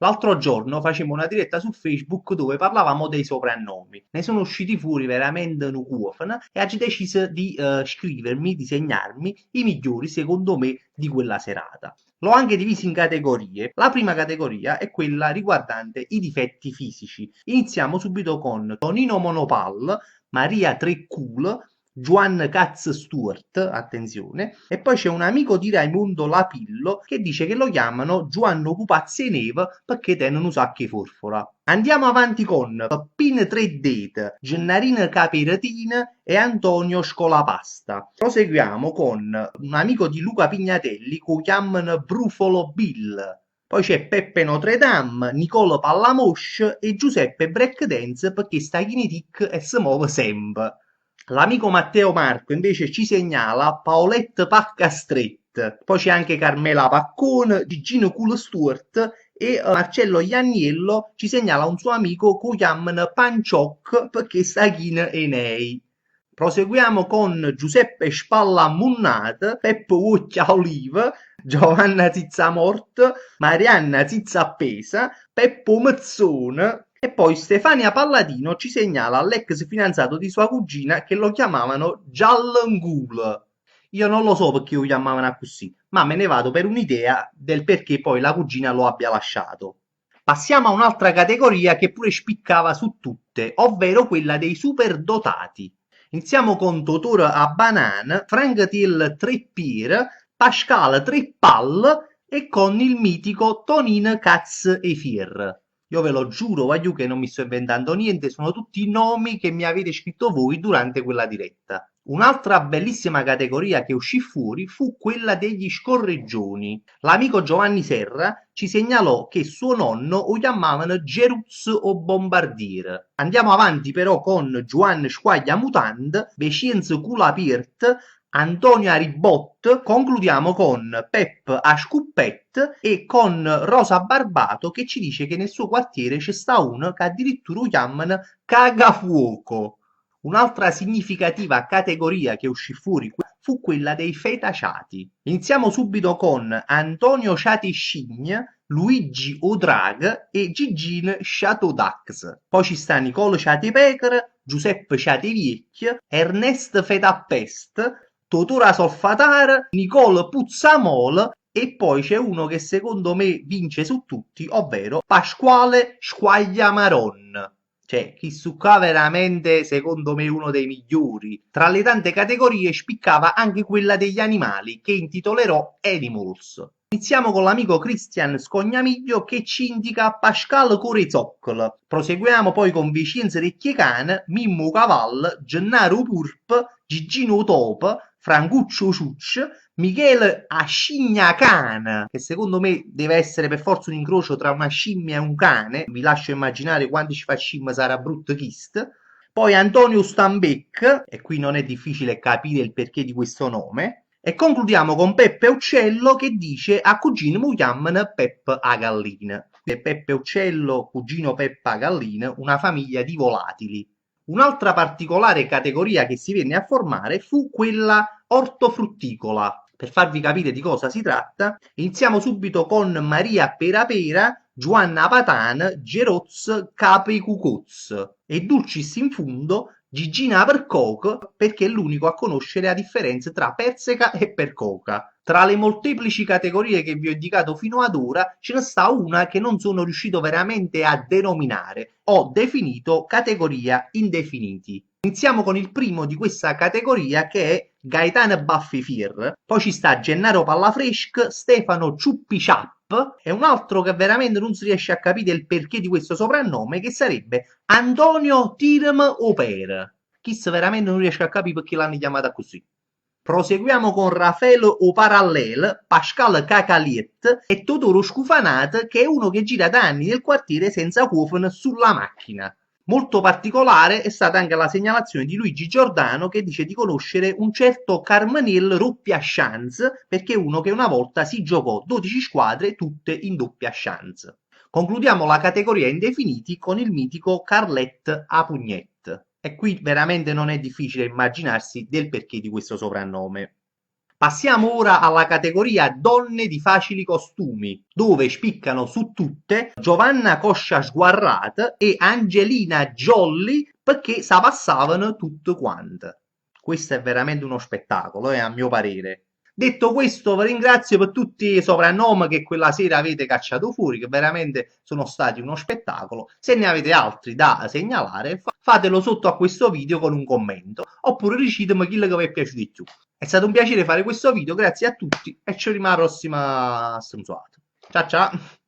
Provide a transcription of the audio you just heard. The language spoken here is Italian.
L'altro giorno facemmo una diretta su Facebook dove parlavamo dei soprannomi. Ne sono usciti fuori veramente un cuofano e oggi deciso di scrivermi, di segnarmi i migliori secondo me di quella serata. L'ho anche diviso in categorie. La prima categoria è quella riguardante i difetti fisici. Iniziamo subito con Tonino Monopal, Maria Treccul, Juan Katz Stewart, attenzione, e poi c'è un amico di Raimondo Lapillo che dice che lo chiamano Giuanno Pupazzi e Neve perché tenono un sacco di forfora. Andiamo avanti con Peppin 3 Gennarina Caperatina e Antonio Scolapasta. Proseguiamo con un amico di Luca Pignatelli che lo chiamano Brufolo Bill. Poi c'è Peppe Notre Dame, Nicolo Pallamosce e Giuseppe Breakdance perché sta Tic e si muove sempre. L'amico Matteo Marco invece ci segnala Paolette Pacca Strett, poi c'è anche Carmela Paccone, Gigino Cool Stewart e Marcello Ianniello ci segnala un suo amico che chiamano Panciocc perché sta e nei. Proseguiamo con Giuseppe Spalla Munnat, Peppo Ucchia Olive, Giovanna Zizzamort, Marianna Zizzappesa, Peppo Mezzone e poi Stefania Palladino ci segnala l'ex fidanzato di sua cugina che lo chiamavano Giallangul. Io non lo so perché lo chiamavano così, ma me ne vado per un'idea del perché poi la cugina lo abbia lasciato. Passiamo a un'altra categoria che pure spiccava su tutte, ovvero quella dei superdotati. Iniziamo con Totoro a Banan, Frank Till 3 Pier, Pascal 3 Pal e con il mitico Tonin Katz e Fier. Io ve lo giuro, voglio che non mi sto inventando niente, sono tutti nomi che mi avete scritto voi durante quella diretta. Un'altra bellissima categoria che uscì fuori fu quella degli scorreggioni. L'amico Giovanni Serra ci segnalò che suo nonno lo chiamavano Geruz o Bombardier. Andiamo avanti però con Giovanni Squaglia Mutand, Vecienzo Culapirt, Antonio Aribot, concludiamo con Pep Ascuppet e con Rosa Barbato che ci dice che nel suo quartiere c'è sta uno che addirittura lo chiamano Cagafuoco. Un'altra significativa categoria che uscì fuori fu quella dei fetaciati. Iniziamo subito con Antonio Ciati Scign, Luigi Odrag e Gigin Chateaudax. Poi ci sta Nicolo Ciatipecar, Giuseppe Ciativiecchio, Ernest Fetappest, Totora Solfatar, Nicole Puzzamol e poi c'è uno che secondo me vince su tutti, ovvero Pasquale Squagliamaron. Cioè, chi su qua veramente, secondo me, uno dei migliori. Tra le tante categorie spiccava anche quella degli animali, che intitolerò Animals. Iniziamo con l'amico Christian Scognamiglio che ci indica Pascal Corezoccol. Proseguiamo poi con Vicenza Recchiecan, Mimmo Caval, Gennaro Purp, Gigino Top, Francuccio Ciucci, Michele Ascignacana, che secondo me deve essere per forza un incrocio tra una scimmia e un cane. Vi lascio immaginare quando ci fa scimmia sarà brutto chist. Poi Antonio Stambec, e qui non è difficile capire il perché di questo nome. E concludiamo con Peppe Uccello che dice a cugino mi chiamano Pep a gallina. Peppe Uccello, cugino Peppa Gallina, una famiglia di volatili. Un'altra particolare categoria che si venne a formare fu quella ortofrutticola. Per farvi capire di cosa si tratta, iniziamo subito con Maria Perapera, Giovanna Patan, Geroz, Capri Cucuz e Dulcis in fundo Gigina Percoco perché è l'unico a conoscere la differenza tra perseca e percoca. Tra le molteplici categorie che vi ho indicato fino ad ora, ce ne sta una che non sono riuscito veramente a denominare. Ho definito categoria indefiniti. Iniziamo con il primo di questa categoria che è Gaetano Baffifir, poi ci sta Gennaro Pallafresca, Stefano Ciuppi-Ciapp e un altro che veramente non si riesce a capire il perché di questo soprannome che sarebbe Antonio Tirem Oper. Chissà veramente non riesce a capire perché l'hanno chiamata così. Proseguiamo con Raffaele O Parallel, Pascal Cacaliet e Totoro Scufanat che è uno che gira da anni nel quartiere senza cuofen sulla macchina. Molto particolare è stata anche la segnalazione di Luigi Giordano che dice di conoscere un certo Carmenel Roppia Chance perché è uno che una volta si giocò 12 squadre tutte in doppia chance. Concludiamo la categoria indefiniti con il mitico Carlet Apugnet. E qui veramente non è difficile immaginarsi del perché di questo soprannome. Passiamo ora alla categoria donne di facili costumi, dove spiccano su tutte Giovanna Coscia Sguarrat e Angelina Jolly perché sa passavano tutte quante. Questo è veramente uno spettacolo, a mio parere. Detto questo, vi ringrazio per tutti i soprannomi che quella sera avete cacciato fuori, che veramente sono stati uno spettacolo. Se ne avete altri da segnalare, fatelo sotto a questo video con un commento, oppure dicetemi chi che vi è piaciuto di più. È stato un piacere fare questo video, grazie a tutti e ci vediamo alla prossima stronzata. Ciao ciao!